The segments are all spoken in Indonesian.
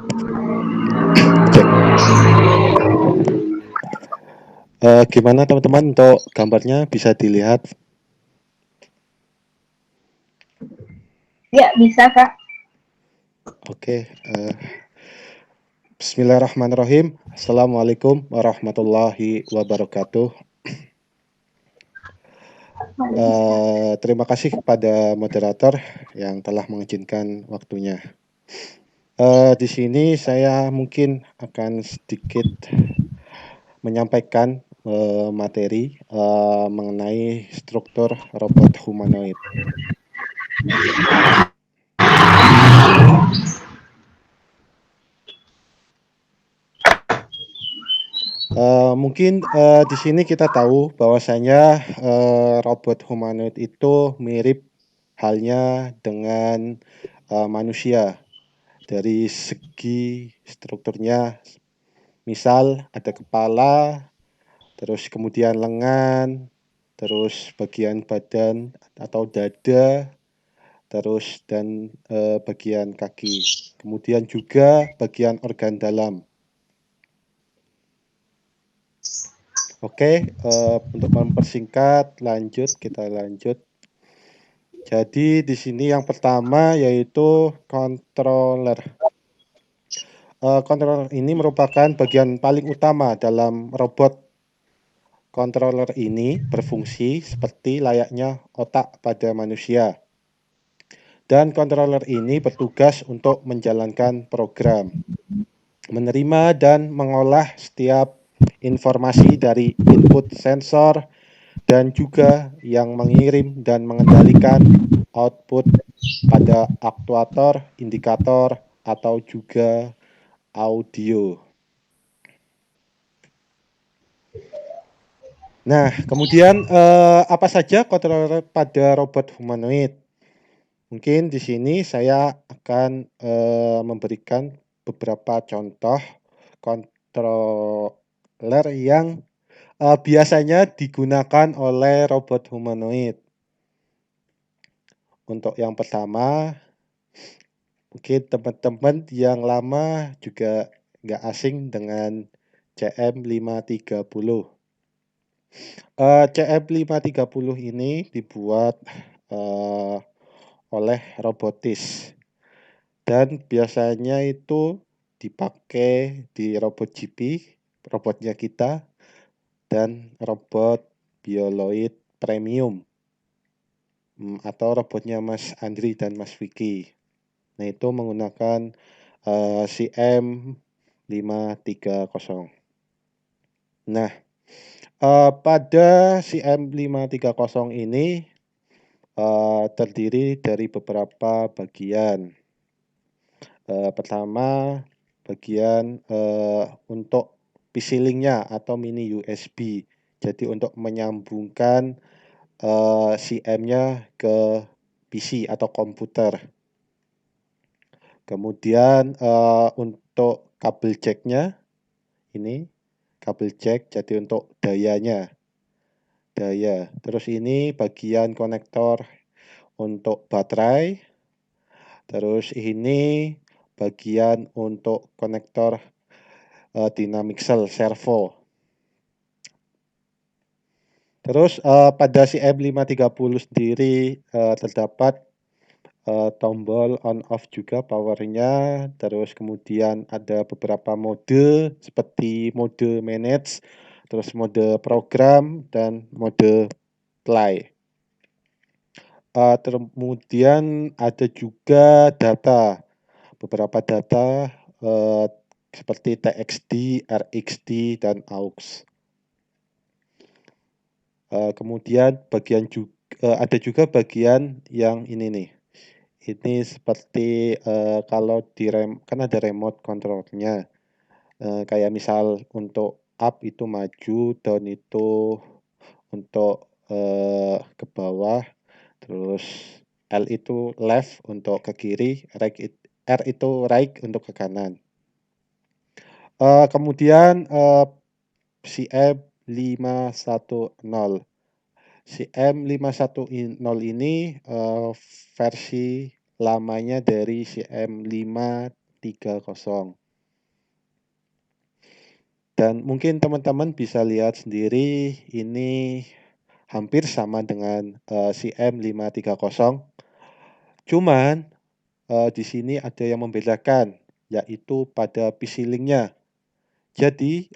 Cek. Gimana teman-teman untuk gambarnya bisa dilihat? Ya, bisa, Kak. Oke. Bismillahirrahmanirrahim. Assalamualaikum warahmatullahi wabarakatuh. Terima kasih kepada moderator yang telah mengizinkan waktunya. Di sini saya mungkin akan sedikit menyampaikan materi mengenai struktur robot humanoid. Mungkin di sini kita tahu bahwasanya robot humanoid itu mirip halnya dengan manusia dari segi strukturnya. Misal ada kepala, terus kemudian lengan, terus bagian badan atau dada, terus dan bagian kaki. Kemudian juga bagian organ dalam. Oke, untuk mempersingkat, kita lanjut. Jadi di sini yang pertama yaitu controller. Controller ini merupakan bagian paling utama dalam robot. Controller ini berfungsi seperti layaknya otak pada manusia. Dan controller ini bertugas untuk menjalankan program, menerima dan mengolah setiap informasi dari input sensor, dan juga yang mengirim dan mengendalikan output pada aktuator, indikator, atau juga audio. Nah, kemudian apa saja controller pada robot humanoid? Mungkin di sini saya akan memberikan beberapa contoh controller yang biasanya digunakan oleh robot humanoid. Untuk yang pertama, mungkin teman-teman yang lama juga nggak asing dengan CM530. CM530 ini dibuat oleh robotis dan biasanya itu dipakai di robot GP, robotnya kita, dan robot bioloid premium atau robotnya Mas Andri dan Mas Vicky. Nah, itu menggunakan CM530. Nah, pada CM530 ini terdiri dari beberapa bagian. Pertama, bagian untuk PC link-nya atau mini USB. Jadi untuk menyambungkan CM-nya ke PC atau komputer. Kemudian untuk kabel jack-nya ini kabel jack, jadi untuk daya. Terus ini bagian konektor untuk baterai. Terus ini bagian untuk konektor dynamic cell servo. Terus pada CM530 sendiri terdapat tombol on off juga powernya. Terus kemudian ada beberapa mode seperti mode manage, terus mode program, dan mode play. Kemudian ada juga data, beberapa data seperti TXT, RXT, dan AUX. Kemudian ada juga bagian yang ini nih. Ini seperti kalau kan ada remote controlnya. Kayak misal untuk up itu maju, down itu untuk ke bawah, terus L itu left untuk ke kiri, R itu right untuk ke kanan. Kemudian CM510. CM510 ini versi lamanya dari CM530. 530. Dan mungkin teman-teman bisa lihat sendiri ini hampir sama dengan si M530. Cuman di sini ada yang membedakan, yaitu pada PC link-nya. Jadi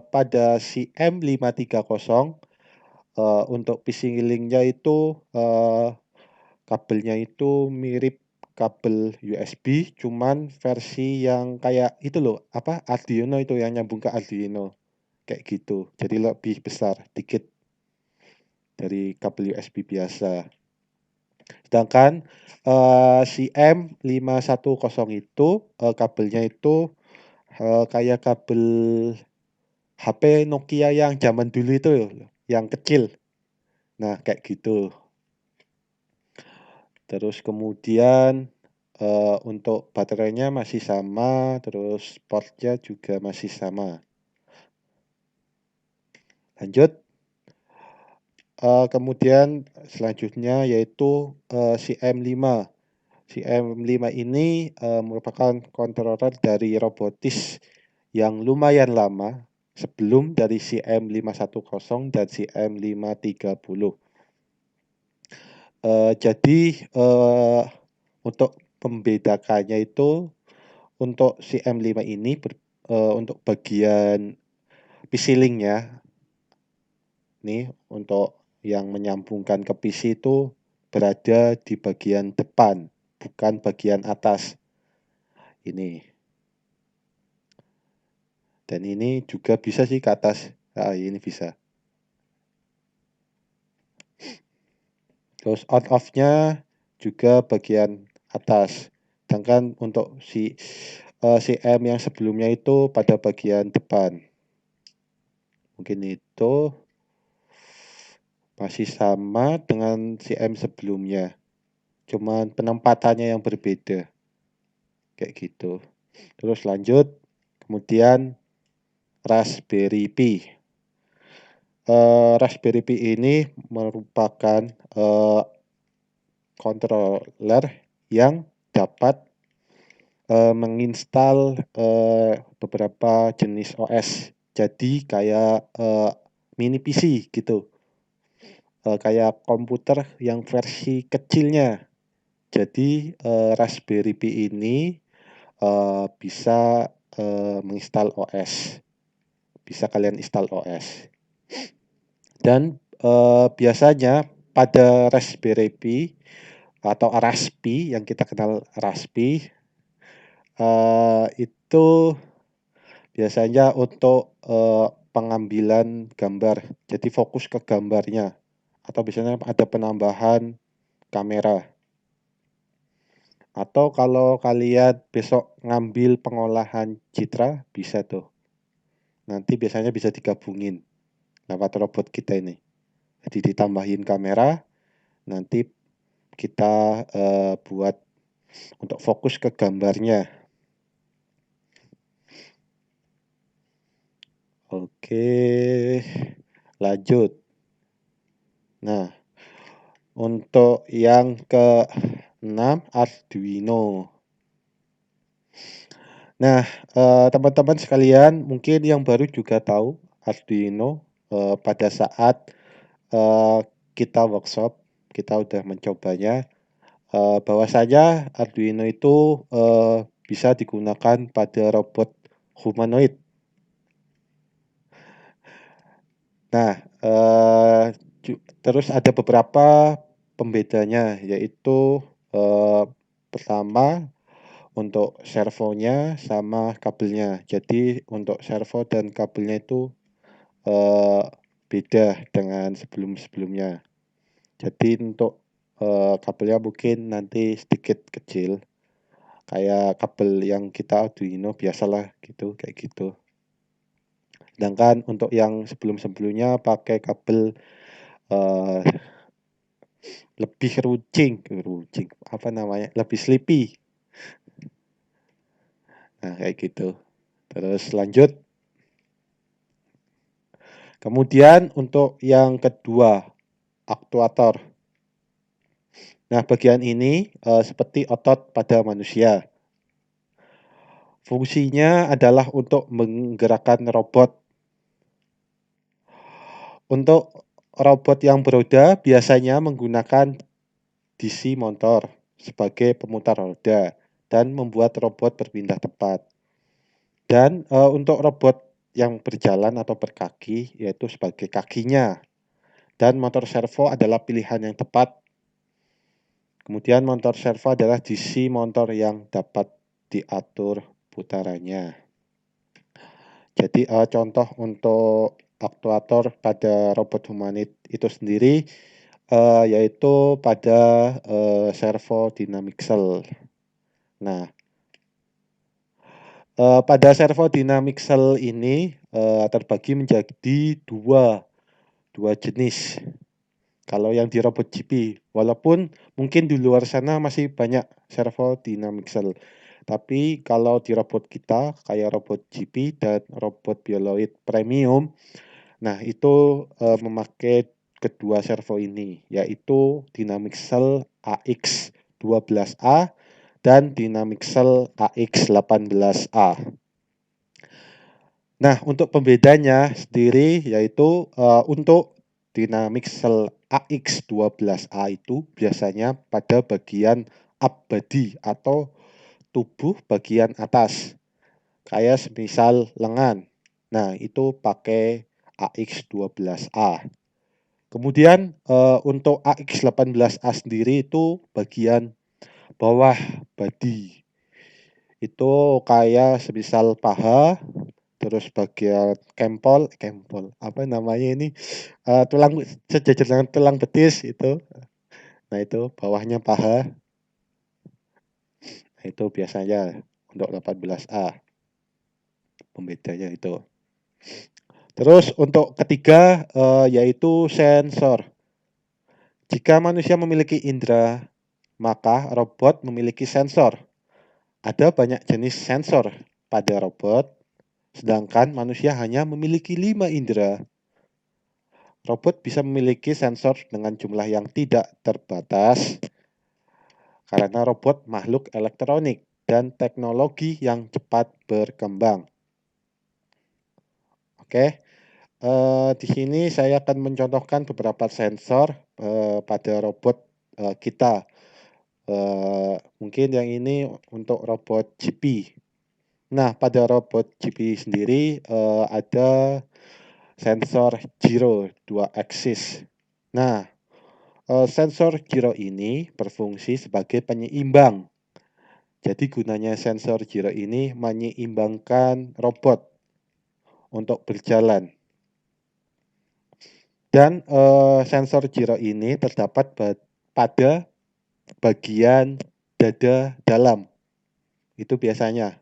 pada si M530 untuk PC link-nya itu kabelnya itu mirip kabel USB, cuman versi yang kayak itu loh, apa, Arduino itu yang nyambung ke Arduino, kayak gitu. Jadi lebih besar dikit dari kabel USB biasa. Sedangkan si M510 itu kabelnya itu kayak kabel HP Nokia yang zaman dulu itu, yang kecil. Nah, kayak gitu. Terus kemudian untuk baterainya masih sama, terus portnya juga masih sama. Lanjut. Kemudian selanjutnya yaitu si M5. Si M5 ini merupakan controller dari robotis yang lumayan lama sebelum dari si M510 dan si M530. Jadi untuk membedakannya itu untuk si M5 ini untuk bagian PC link-nya nih untuk yang menyambungkan ke PC itu berada di bagian depan, bukan bagian atas. Ini. Dan ini juga bisa sih ke atas. Ini bisa. Terus on off-nya juga bagian atas. Sedangkan untuk si M yang sebelumnya itu pada bagian depan. Mungkin itu masih sama dengan si M sebelumnya. Cuman penempatannya yang berbeda. Kayak gitu. Terus lanjut. Kemudian Raspberry Pi. Raspberry Pi ini merupakan controller yang dapat menginstal beberapa jenis OS. Jadi kayak mini PC gitu. Kayak komputer yang versi kecilnya. Jadi Raspberry Pi ini bisa menginstal OS. Bisa kalian install OS. Dan biasanya pada Raspberry Pi atau Raspi yang kita kenal Raspi itu biasanya untuk pengambilan gambar. Jadi fokus ke gambarnya. Atau biasanya ada penambahan kamera. Atau kalau kalian besok ngambil pengolahan citra, bisa tuh. Nanti biasanya bisa digabungin lewat robot kita ini. Jadi ditambahin kamera, nanti kita buat untuk fokus ke gambarnya. Oke, lanjut. Nah, untuk yang ke-6 Arduino. Nah, teman-teman sekalian mungkin yang baru juga tahu Arduino pada saat kita workshop, kita udah mencobanya. Bahwasanya Arduino itu bisa digunakan pada robot humanoid. Nah, terus ada beberapa pembedanya, yaitu pertama untuk servonya sama kabelnya. Jadi untuk servo dan kabelnya itu beda dengan sebelum-sebelumnya. Jadi untuk kabelnya mungkin nanti sedikit kecil, kayak kabel yang kita Arduino biasalah gitu, kayak gitu. Sedangkan untuk yang sebelum-sebelumnya pakai kabel lebih runcing, apa namanya? Lebih sleepy. Nah, kayak gitu. Terus lanjut. Kemudian untuk yang kedua, aktuator. Nah, bagian ini seperti otot pada manusia. Fungsinya adalah untuk menggerakkan robot. Untuk robot yang beroda biasanya menggunakan DC motor sebagai pemutar roda dan membuat robot berpindah tepat. Dan untuk robot yang berjalan atau berkaki yaitu sebagai kakinya. Dan motor servo adalah pilihan yang tepat. Kemudian motor servo adalah DC motor yang dapat diatur putarannya. Jadi contoh untuk aktuator pada robot humanoid itu sendiri yaitu pada servo dynamic cell. Nah, pada servo dynamic cell ini terbagi menjadi dua jenis. Kalau yang di robot GP, walaupun mungkin di luar sana masih banyak servo dynamic cell. Tapi kalau di robot kita, kayak robot GP dan robot bioloid premium, nah itu memakai kedua servo ini, yaitu dynamic cell AX12A dan dynamic cell AX18A. Nah, untuk pembedanya sendiri yaitu untuk dynamic cell AX12A itu biasanya pada bagian up body atau tubuh bagian atas. Kayak semisal lengan. Nah, itu pakai AX12A. Kemudian untuk AX18A sendiri itu bagian bawah body. Itu kayak semisal paha, terus bagian kempol, apa namanya ini, tulang sejajar dengan tulang betis itu. Nah, itu bawahnya paha. Nah, itu biasanya untuk 18A pembedanya itu. Terus untuk ketiga yaitu sensor. Jika manusia memiliki indera, maka robot memiliki sensor. Ada banyak jenis sensor pada robot, sedangkan manusia hanya memiliki 5 indera. Robot bisa memiliki sensor dengan jumlah yang tidak terbatas karena robot makhluk elektronik dan teknologi yang cepat berkembang. Oke, di sini saya akan mencontohkan beberapa sensor pada robot kita. Mungkin yang ini untuk robot GP. Nah, pada robot GP sendiri ada sensor gyro 2 axis. Nah, sensor gyro ini berfungsi sebagai penyeimbang. Jadi gunanya sensor gyro ini menyeimbangkan robot untuk berjalan. Dan sensor gyro ini terdapat pada bagian dada dalam. Itu biasanya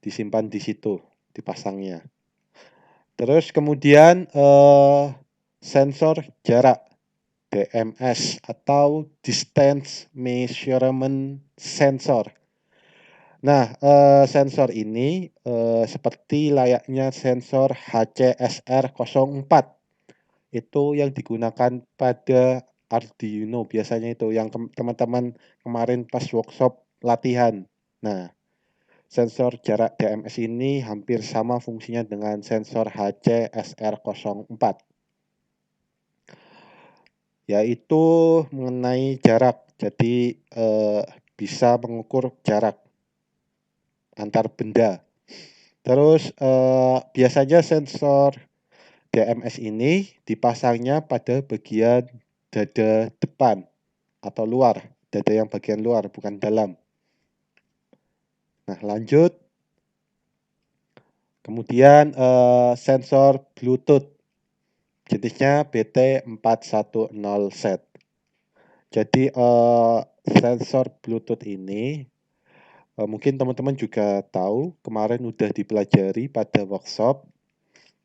disimpan di situ, dipasangnya. Terus kemudian sensor jarak DMS atau Distance Measurement Sensor. Nah, sensor ini seperti layaknya sensor HCSR04. Itu yang digunakan pada Arduino biasanya itu yang teman-teman kemarin pas workshop latihan. Nah, sensor jarak DMS ini hampir sama fungsinya dengan sensor HCSR04. Yaitu mengenai jarak. Jadi bisa mengukur jarak antar benda. Terus biasanya sensor DMS ini dipasangnya pada bagian dada depan atau luar, dada yang bagian luar bukan dalam. Nah, lanjut. Kemudian sensor Bluetooth jenisnya BT410Z. Jadi sensor Bluetooth ini mungkin teman-teman juga tahu kemarin udah dipelajari pada workshop,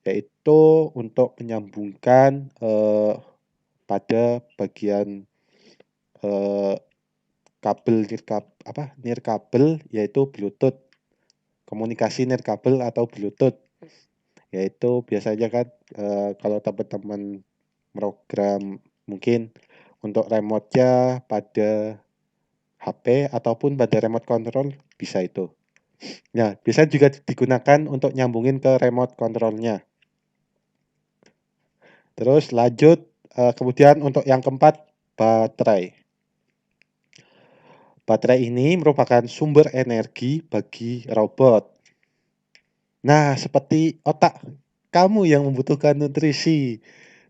yaitu untuk menyambungkan pada bagian kabel nirkabel yaitu Bluetooth, komunikasi nirkabel atau Bluetooth, yaitu biasanya kan kalau teman-teman program mungkin untuk remote-nya pada HP ataupun pada remote control bisa itu. Nah, bisa juga digunakan untuk nyambungin ke remote control-nya. Terus lanjut, kemudian untuk yang keempat, baterai. Baterai ini merupakan sumber energi bagi robot. Nah, seperti otak kamu yang membutuhkan nutrisi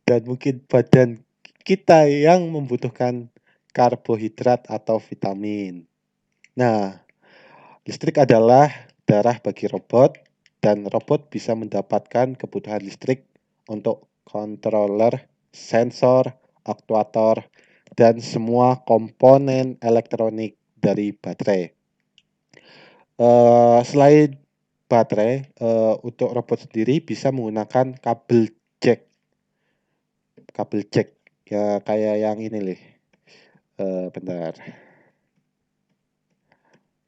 dan mungkin badan kita yang membutuhkan karbohidrat atau vitamin. Nah, listrik adalah darah bagi robot dan robot bisa mendapatkan kebutuhan listrik untuk controller, sensor, aktuator, dan semua komponen elektronik dari baterai. Selain baterai, untuk robot sendiri bisa menggunakan kabel jack ya kayak yang ini nih. Bentar,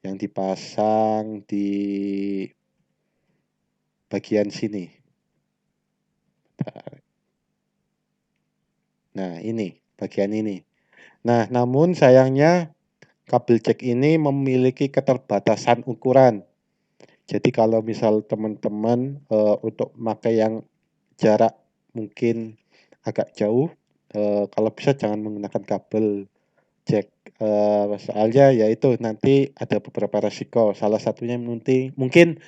yang dipasang di bagian sini. Bentar. Nah, ini bagian ini. Nah, namun sayangnya kabel jack ini memiliki keterbatasan ukuran. Jadi kalau misal teman-teman untuk pakai yang jarak mungkin agak jauh, kalau bisa jangan menggunakan kabel jack. Soalnya ya itu nanti ada beberapa resiko. Salah satunya mungkin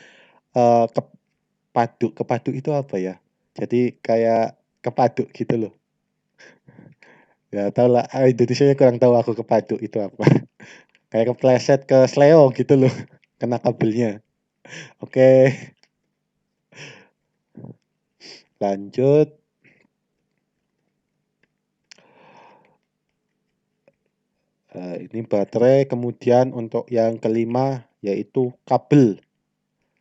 kepaduk itu apa ya? Jadi kayak kepaduk gitu loh. Ya tau lah, Indonesia kurang tahu aku kepaduk itu apa. Kayak kepleset ke sleo gitu loh, kena kabelnya. Oke, lanjut. Ini baterai, kemudian untuk yang kelima yaitu kabel.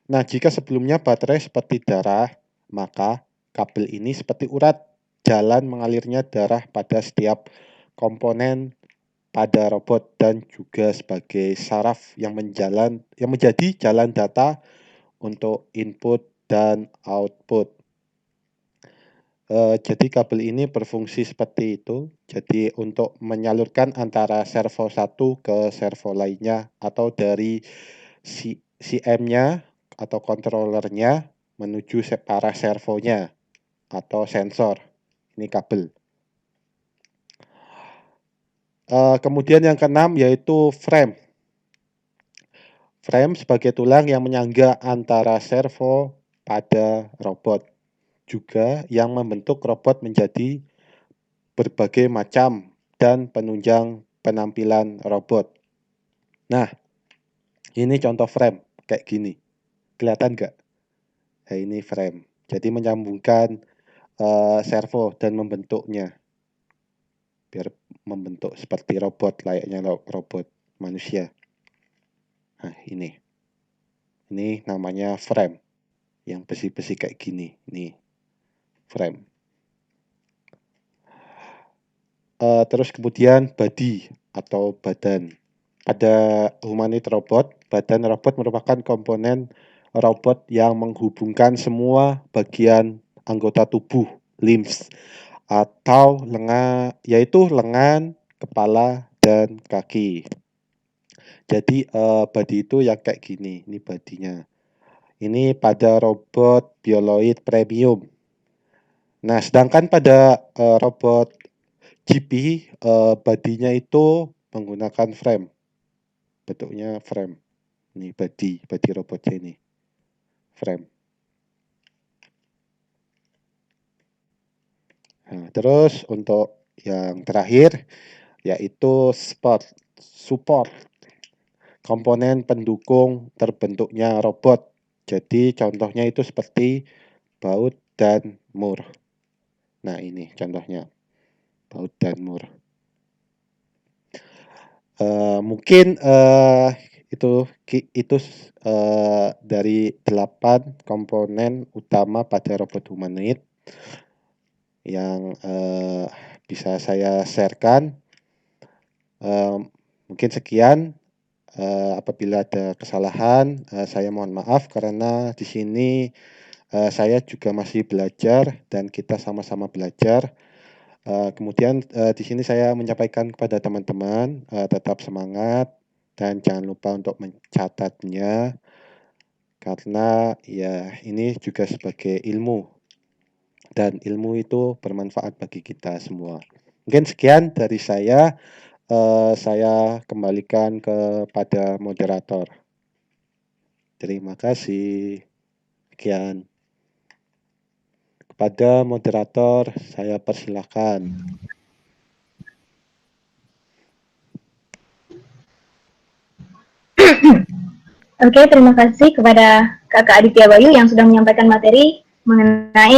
Nah, jika sebelumnya baterai seperti darah, maka kabel ini seperti urat, jalan mengalirnya darah pada setiap komponen pada robot dan juga sebagai saraf yang menjadi jalan data untuk input dan output. Jadi kabel ini berfungsi seperti itu. Jadi untuk menyalurkan antara servo satu ke servo lainnya atau dari CM-nya atau controllernya menuju para servonya atau sensor. Ini kabel. Kemudian yang keenam yaitu frame. Frame sebagai tulang yang menyangga antara servo pada robot. Juga yang membentuk robot menjadi berbagai macam dan penunjang penampilan robot. Nah, ini contoh frame kayak gini. Kelihatan nggak? Nah, ini frame. Jadi menyambungkan servo dan membentuknya biar membentuk seperti robot, layaknya robot manusia. Nah, ini namanya frame yang besi-besi kayak gini. Nih, frame. Terus kemudian body atau badan. Pada humanoid robot, badan robot merupakan komponen robot yang menghubungkan semua bagian anggota tubuh, limbs, atau yaitu lengan, kepala, dan kaki. Jadi body itu yang kayak gini, ini badinya. Ini pada robot bioloid premium. Nah, sedangkan pada robot GP, badinya itu menggunakan frame. Bentuknya frame. Ini body robotnya ini. Frame. Nah, terus untuk yang terakhir yaitu support. Komponen pendukung terbentuknya robot. Jadi contohnya itu seperti baut dan mur. Nah, ini contohnya baut dan mur. Mungkin itu dari 8 komponen utama pada robot humanoid yang bisa saya sharekan. Mungkin sekian. Apabila ada kesalahan, saya mohon maaf karena di sini saya juga masih belajar dan kita sama-sama belajar. Kemudian di sini saya menyampaikan kepada teman-teman tetap semangat dan jangan lupa untuk mencatatnya. karena ya ini juga sebagai ilmu dan ilmu itu bermanfaat bagi kita semua. Mungkin sekian dari saya kembalikan kepada moderator. Terima kasih. Sekian. Kepada moderator saya persilakan. Oke, terima kasih kepada Kakak Aditya Bayu yang sudah menyampaikan materi mengenai